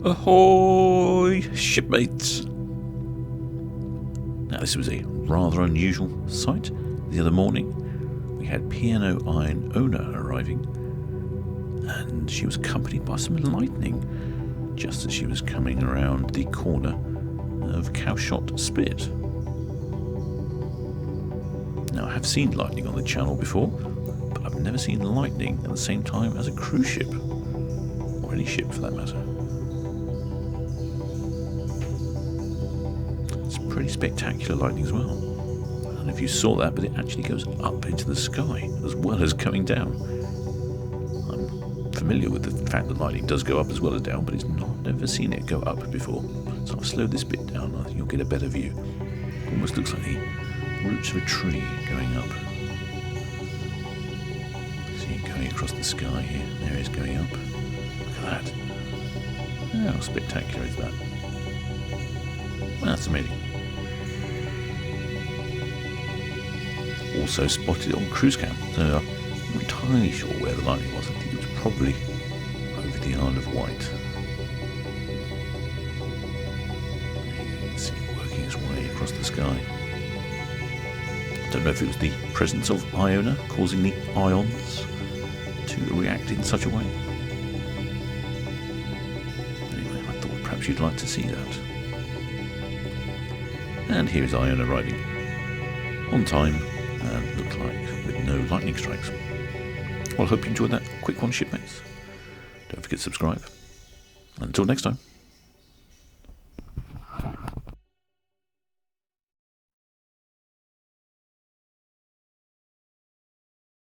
Ahoy, shipmates! Now this was a rather unusual sight. The other morning we had Piano Iona arriving, and she was accompanied by some lightning just as she was coming around the corner of Cowshot Spit. Now I have seen lightning on the channel before, but I've never seen lightning at the same time as a cruise ship, or any ship for that matter. It's pretty spectacular lightning as well. I don't know if you saw that, but it actually goes up into the sky as well as coming down. I'm familiar with the fact that lightning does go up as well as down, but never seen it go up before. So I've slowed this bit down. I think you'll get a better view. Almost looks like the roots of a tree going up. See it going across the sky here. There it is going up. Look at that. How spectacular is that? That's amazing. Also spotted on cruise cam. So I'm not entirely sure where the lightning was. I think it was probably over the Isle of Wight. You can see it working its way across the sky. I don't know if it was the presence of Iona causing the ions to react in such a way. Anyway, I thought perhaps you'd like to see that. And here is Iona arriving on time and looked like with no lightning strikes. Well, I hope you enjoyed that quick one, shipmates. Don't forget to subscribe. Until next time.